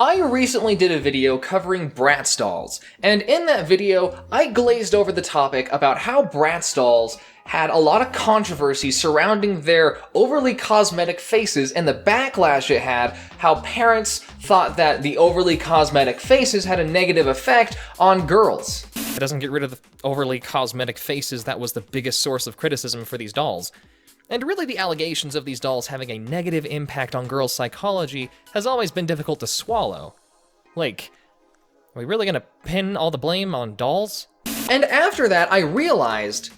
I recently did a video covering Bratz dolls, and in that video, I glazed over the topic about how Bratz dolls had a lot of controversy surrounding their overly cosmetic faces and the backlash it had, how parents thought that the overly cosmetic faces had a negative effect on girls. It doesn't get rid of the overly cosmetic faces that was the biggest source of criticism for these dolls. And really, the allegations of these dolls having a negative impact on girls' psychology has always been difficult to swallow. Like, are we really gonna pin all the blame on dolls? And after that, I realized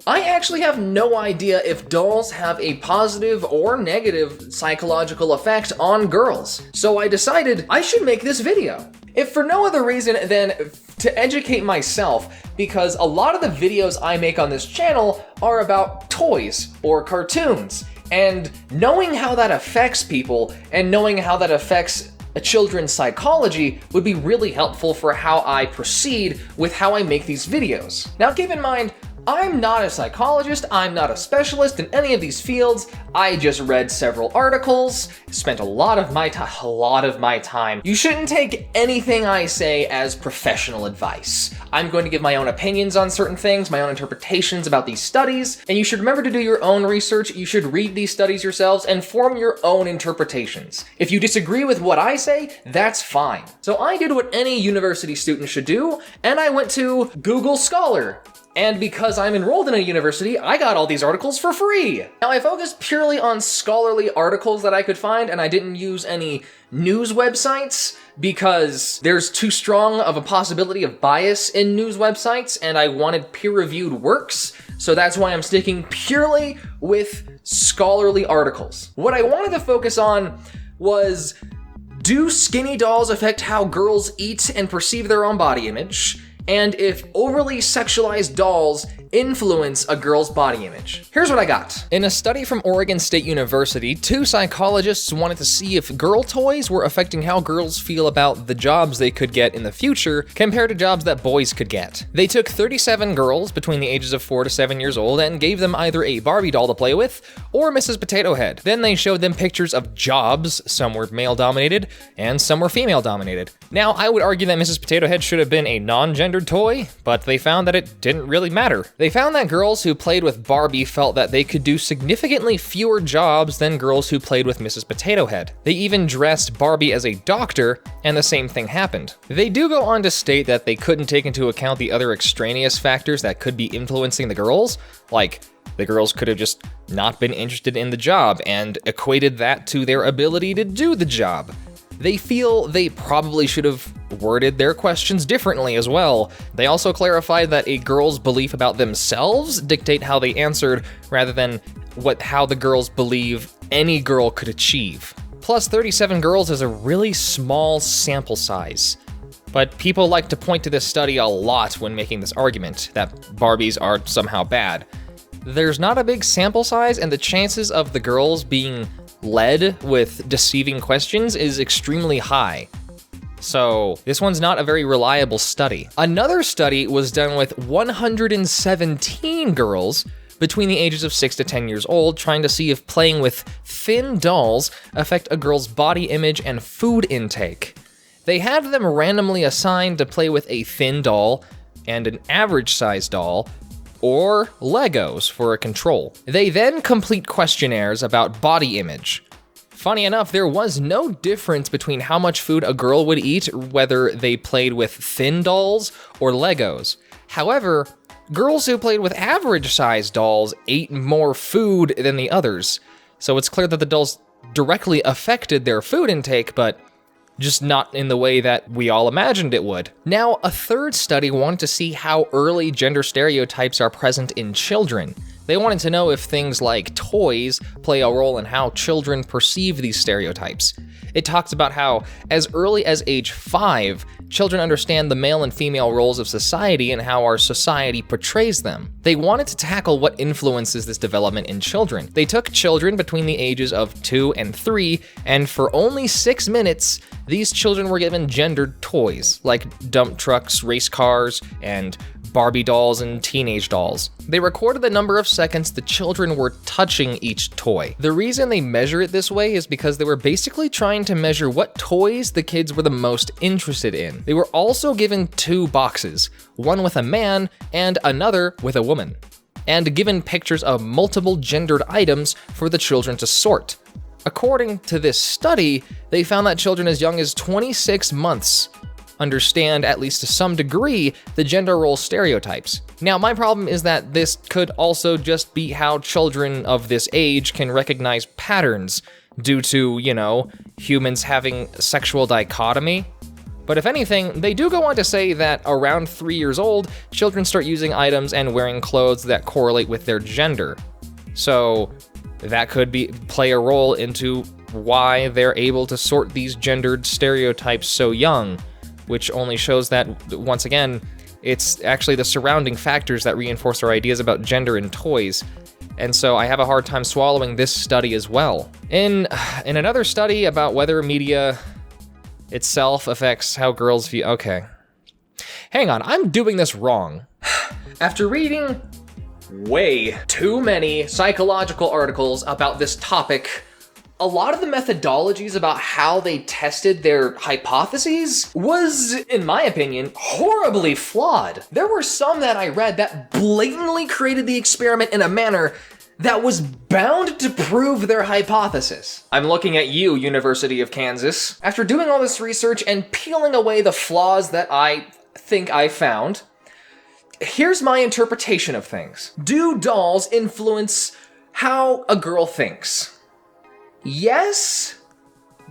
I actually have no idea if dolls have a positive or negative psychological effect on girls. So I decided I should make this video. If for no other reason than to educate myself, because a lot of the videos I make on this channel are about toys or cartoons, and knowing how that affects people and knowing how that affects a children's psychology would be really helpful for how I proceed with how I make these videos. Now keep in mind, I'm not a psychologist, I'm not a specialist in any of these fields. I just read several articles, spent a lot of my time. You shouldn't take anything I say as professional advice. I'm going to give my own opinions on certain things, my own interpretations about these studies, and you should remember to do your own research. You should read these studies yourselves and form your own interpretations. If you disagree with what I say, that's fine. So I did what any university student should do, and I went to Google Scholar. And because I'm enrolled in a university, I got all these articles for free. Now I focused purely on scholarly articles that I could find, and I didn't use any news websites because there's too strong of a possibility of bias in news websites, and I wanted peer-reviewed works, so that's why I'm sticking purely with scholarly articles. What I wanted to focus on was, do skinny dolls affect how girls eat and perceive their own body image? And if overly sexualized dolls influence a girl's body image. Here's what I got. In a study from Oregon State University, 2 psychologists wanted to see if girl toys were affecting how girls feel about the jobs they could get in the future compared to jobs that boys could get. They took 37 girls between the ages of 4 to 7 years old and gave them either a Barbie doll to play with or Mrs. Potato Head. Then they showed them pictures of jobs. Some were male-dominated and some were female-dominated. Now, I would argue that Mrs. Potato Head should have been a non-gendered toy, but they found that it didn't really matter. They found that girls who played with Barbie felt that they could do significantly fewer jobs than girls who played with Mrs. Potato Head. They even dressed Barbie as a doctor, and the same thing happened. They do go on to state that they couldn't take into account the other extraneous factors that could be influencing the girls, like the girls could have just not been interested in the job and equated that to their ability to do the job. They feel they probably should have worded their questions differently as well. They also clarified that a girl's belief about themselves dictate how they answered rather than how the girls believe any girl could achieve. Plus, 37 girls is a really small sample size. But people like to point to this study a lot when making this argument, that Barbies are somehow bad. There's not a big sample size, and the chances of the girls being led with deceiving questions is extremely high. So this one's not a very reliable study. Another study was done with 117 girls between the ages of 6 to 10 years old, trying to see if playing with thin dolls affect a girl's body image and food intake. They had them randomly assigned to play with a thin doll and an average-sized doll, or Legos for a control. They then complete questionnaires about body image. Funny enough, there was no difference between how much food a girl would eat whether they played with thin dolls or Legos. However, girls who played with average-sized dolls ate more food than the others. So it's clear that the dolls directly affected their food intake, but just not in the way that we all imagined it would. Now, a third study wanted to see how early gender stereotypes are present in children. They wanted to know if things like toys play a role in how children perceive these stereotypes. It talks about how, as early as age 5, children understand the male and female roles of society and how our society portrays them. They wanted to tackle what influences this development in children. They took children between the ages of 2 and 3, and for only 6 minutes, these children were given gendered toys, like dump trucks, race cars, and Barbie dolls and teenage dolls. They recorded the number of seconds the children were touching each toy. The reason they measure it this way is because they were basically trying to measure what toys the kids were the most interested in. They were also given 2 boxes, one with a man and another with a woman, and given pictures of multiple gendered items for the children to sort. According to this study, they found that children as young as 26 months understand, at least to some degree, the gender role stereotypes. Now, my problem is that this could also just be how children of this age can recognize patterns due to, humans having sexual dichotomy. But if anything, they do go on to say that around 3 years old, children start using items and wearing clothes that correlate with their gender. So that could play a role into why they're able to sort these gendered stereotypes so young, which only shows that, once again, it's actually the surrounding factors that reinforce our ideas about gender in toys. And so I have a hard time swallowing this study as well. In another study about whether media itself affects how girls view... Okay. Hang on, I'm doing this wrong. After reading way too many psychological articles about this topic, a lot of the methodologies about how they tested their hypotheses was, in my opinion, horribly flawed. There were some that I read that blatantly created the experiment in a manner that was bound to prove their hypothesis. I'm looking at you, University of Kansas. After doing all this research and peeling away the flaws that I think I found, here's my interpretation of things. Do dolls influence how a girl thinks? Yes,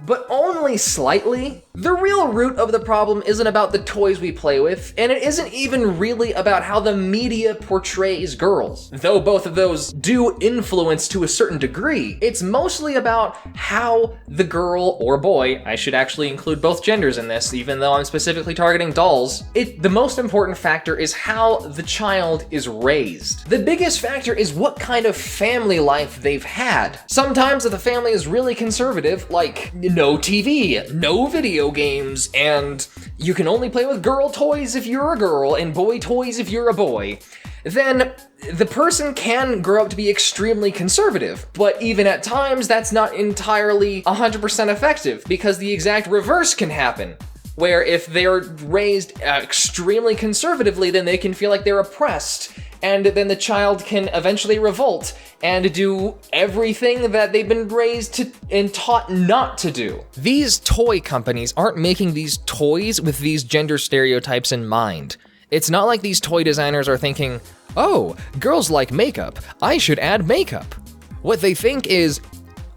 but only slightly. The real root of the problem isn't about the toys we play with, and it isn't even really about how the media portrays girls. Though both of those do influence to a certain degree, it's mostly about how the girl or boy, I should actually include both genders in this, even though I'm specifically targeting dolls, the most important factor is how the child is raised. The biggest factor is what kind of family life they've had. Sometimes if the family is really conservative, like no TV, no video games, and you can only play with girl toys if you're a girl and boy toys if you're a boy, then the person can grow up to be extremely conservative. But even at times, that's not entirely 100% effective, because the exact reverse can happen, where if they're raised extremely conservatively, then they can feel like they're oppressed, and then the child can eventually revolt and do everything that they've been raised to and taught not to do. These toy companies aren't making these toys with these gender stereotypes in mind. It's not like these toy designers are thinking, oh, girls like makeup, I should add makeup. What they think is,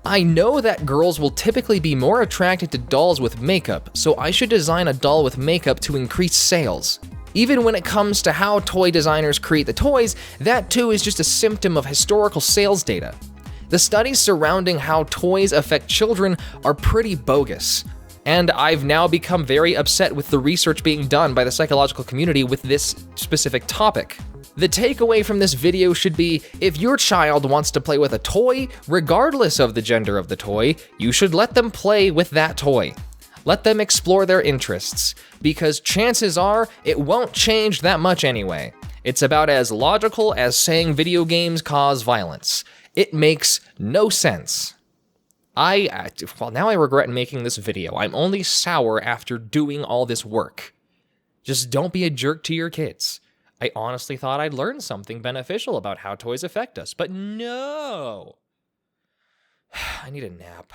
I know that girls will typically be more attracted to dolls with makeup, so I should design a doll with makeup to increase sales. Even when it comes to how toy designers create the toys, that too is just a symptom of historical sales data. The studies surrounding how toys affect children are pretty bogus, and I've now become very upset with the research being done by the psychological community with this specific topic. The takeaway from this video should be, if your child wants to play with a toy, regardless of the gender of the toy, you should let them play with that toy. Let them explore their interests, because chances are it won't change that much anyway. It's about as logical as saying video games cause violence. It makes no sense. Well, now I regret making this video. I'm only sour after doing all this work. Just don't be a jerk to your kids. I honestly thought I'd learn something beneficial about how toys affect us, but no! I need a nap.